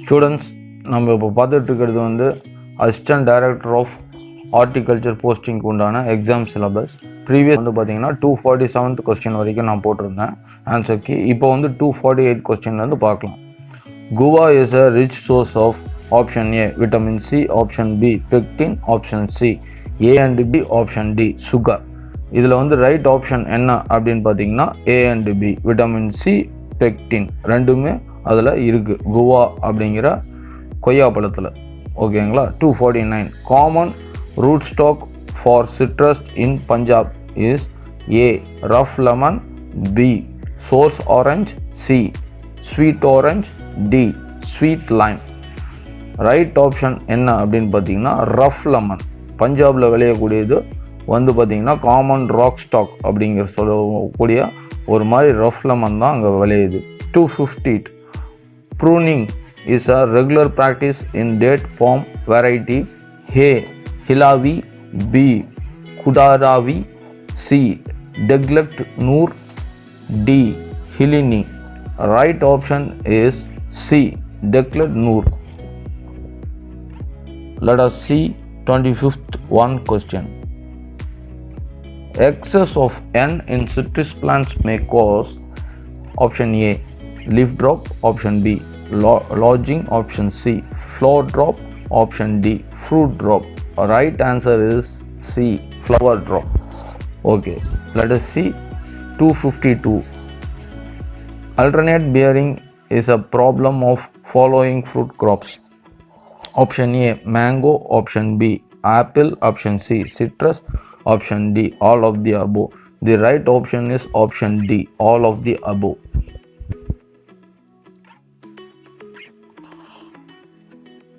Students, நம்ம இப்போ பார்த்துட்டு இருக்கிறது வந்து அசிஸ்டன்ட் டைரக்டர் ஆஃப் ஹார்டிகல்ச்சர் போஸ்டிங்க்கு உண்டான எக்ஸாம் சிலபஸ். ப்ரீவியஸ் வந்து பார்த்தீங்கன்னா 247th கொஸ்டின் வரைக்கும் நான் போட்டிருந்தேன் ஆன்சருக்கு. இப்போ வந்து 248 கொஸ்டின்லேருந்து பார்க்கலாம். Guava is a rich source of option A vitamin C, option B pectin, option C A and B, option D sugar. இதில் வந்து ரைட் ஆப்ஷன் என்ன அப்படின்னு பார்த்தீங்கன்னா ஏ அண்ட் பி, விட்டமின் சி பெக்டின் ரெண்டுமே அதில் இருக்குது குவா அப்படிங்கிற கொய்யா பழத்தில். ஓகேங்களா. 249 common root stock for citrus in Punjab is a rough lemon, B sour orange, C sweet orange, D sweet lime. Right option என்ன அப்படின்னு பார்த்தீங்கன்னா ரஃப் லெமன். பஞ்சாபில் விளையக்கூடியது வந்து பார்த்தீங்கன்னா காமன் ராக் ஸ்டாக் அப்படிங்கிற சொல்லக்கூடிய ஒரு மாதிரி ரஃப் லெமன் தான் அங்கே விளையுது. 250 pruning is a regular practice in date palm variety. A Hilavi, B Kudaravi, C Deglet Noor, D Hilini. Right option is C Deglet Noor. Let us see 25th one question. Excess of N in citrus plants may cause option A leaf drop, option B lodging, option C flower drop, option D fruit drop. Right answer is C flower drop. Okay, let us see 252. Alternate bearing is a problem of following fruit crops. Option A mango, option B apple, option C citrus, option D all of the above. The right option is option D all of the above.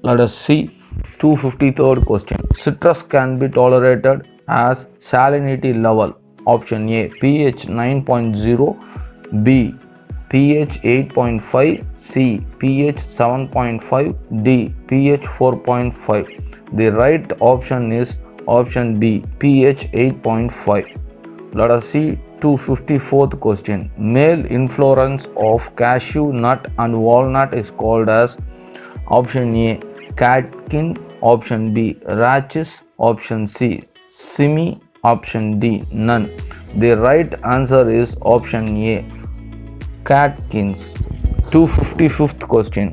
Let us see 253rd question. Citrus can be tolerated as salinity level. Option A pH 9.0, B pH 8.5, C pH 7.5, D pH 4.5. The right option is option B pH 8.5. Let us see 254th question. Male inflorescence of cashew nut and walnut is called as option A catkin, option B rachis, option C simi, option D none. The right answer is option A catkins. 255th question.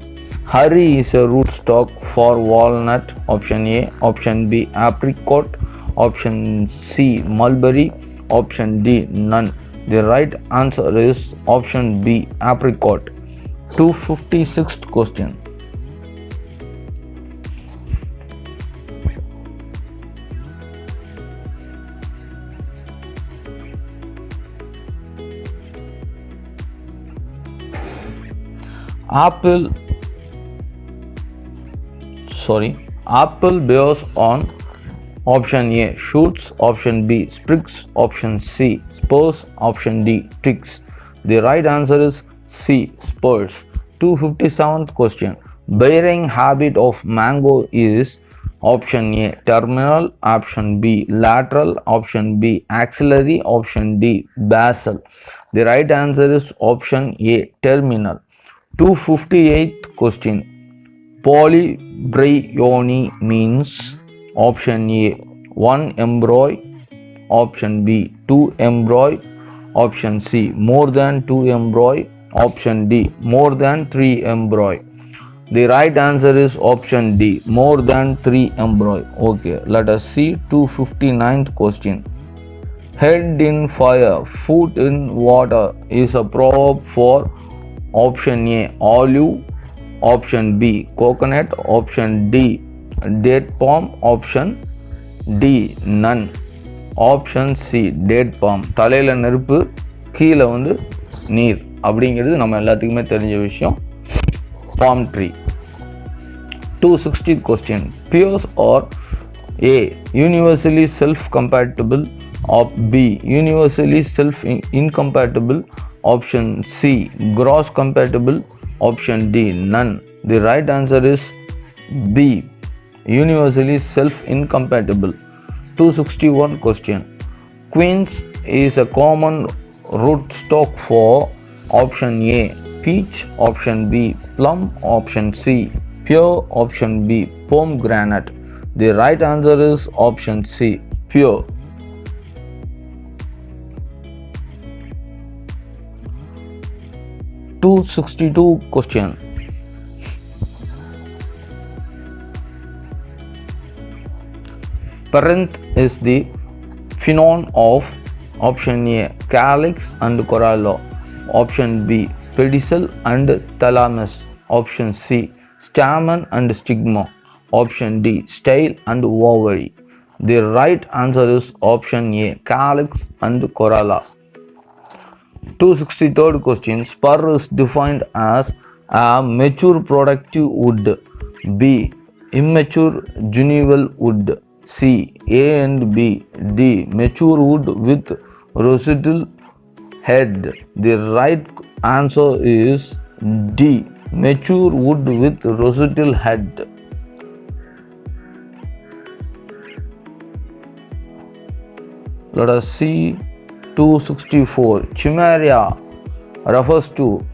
Hurry is a rootstock for walnut. Option A, option B apricot, option C mulberry, option D none. The right answer is option B apricot. 256th question. Apple bears on option A shoots, option B sprigs, option C spurs, option D twigs. The right answer is C spurs. 257th question. Bearing habit of mango is option A terminal, option B lateral, option B axillary, option D basal. The right answer is option A terminal. 258th question. Polybryony means option A 1 embryo, option B 2 embryo, option C more than 2 embryo, option D more than 3 embryo. The right answer is option D more than 3 embryo. Okay, let us see 259th question. Head in fire, foot in water is a proverb for option A olive, option B coconut, option D date palm, option D none. Option C date palm. தலையில் நெருப்பு கீழே வந்து நீர் அப்படிங்கிறது நம்ம எல்லாத்துக்குமே தெரிஞ்ச விஷயம். palm tree. 260th question. Pears are A universally self-compatible, or B universally self-incompatible, option C cross compatible, option D none. The right answer is B universally self-incompatible. 261 question. Quince is a common rootstock for option A peach, option B plum, option C Pure, option B. Pomegranate. The right answer is option C. Pure. (262) question. Parenth is the phenon of option A. Calyx and corolla. Option B. Pedicel and thalamus. Option C. Stamen and stigma. Option D. Style and ovary. The right answer is option A. Calyx and corolla. 263rd question. Spur is defined as a mature productive wood. B. Immature junival wood. C. A and B. D. Mature wood with rosital head. The right answer is D. Mature wood with rosital head. Let us see 264. Chimeria refers to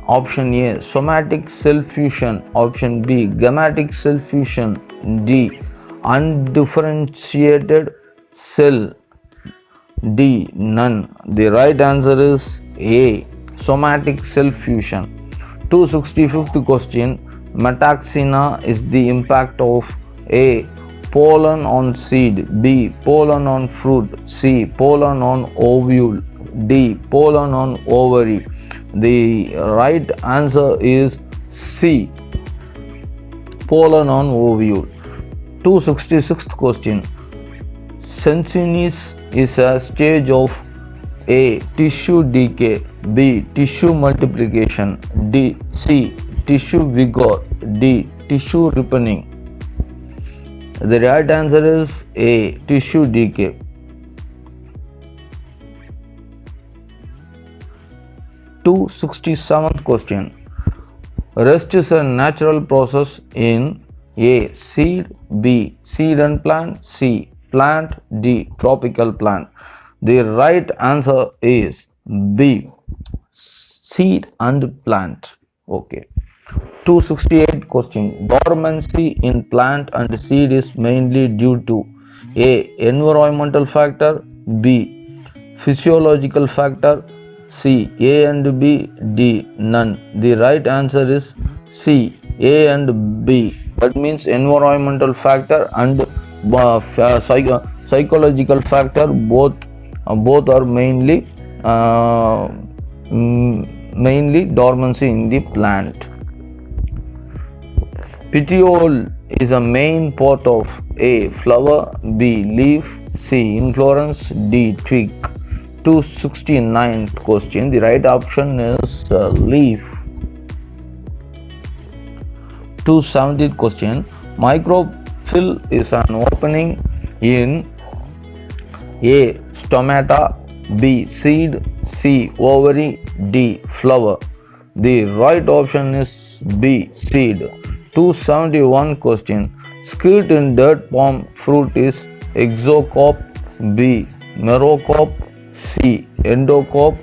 option A. Somatic cell fusion. Option B. Gametic cell fusion. D. Undifferentiated cell. D. None. The right answer is A. Somatic cell fusion. 265th question. Metaxina is the impact of A. Pollen on seed. B. Pollen on fruit. C. Pollen on ovule. D. Pollen on ovary. The right answer is C. Pollen on ovule. 266th question. Senescence is a stage of A. Tissue decay. B. Tissue multiplication. D. C. Tissue vigor. D. Tissue ripening. The right answer is A. Tissue decay. 267th question. Rest is a natural process in A. Seed. B. Seed and plant. C. Plant. D. Tropical plant. The right answer is B. Seed and plant. Okay. 268 question. Dormancy in plant and seed is mainly due to A. Environmental factor. B. Physiological factor. C. A and B. D. None. The right answer is C. A and B. That means environmental factor and psychological factor both are mainly dormancy in the plant. Petiole is a main part of A. Flower. B. Leaf. C. Inflorescence. D. Twig. 269th question. The right option is leaf. 270th question. Microphyll is an opening in A. Stomata. B. Seed. C. Ovary. D. Flower. The right option is B. Seed. 271 question. Skirt in dirt palm fruit is exocarp. B. Merocarp. C. Endocarp.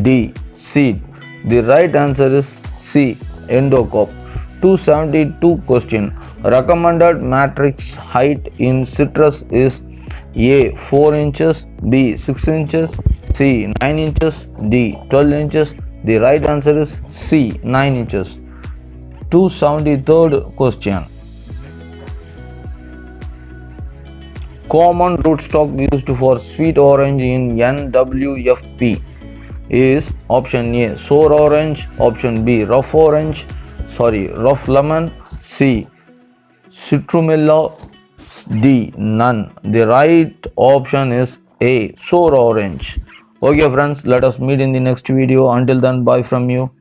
D. Seed. The right answer is C. Endocarp. 272 question. Recommended matrix height in citrus is A. 4 inches. B. 6 inches. C. 9 inches. D. 12 inches. The right answer is C. 9 inches. 273rd question. Common rootstock used for sweet orange in NWFP is option A. Sour orange. Option B. Rough lemon. C. Citrumella. D. None. The right option is A. Sour orange. Okay friends, let us meet in the next video. Until then, bye from you.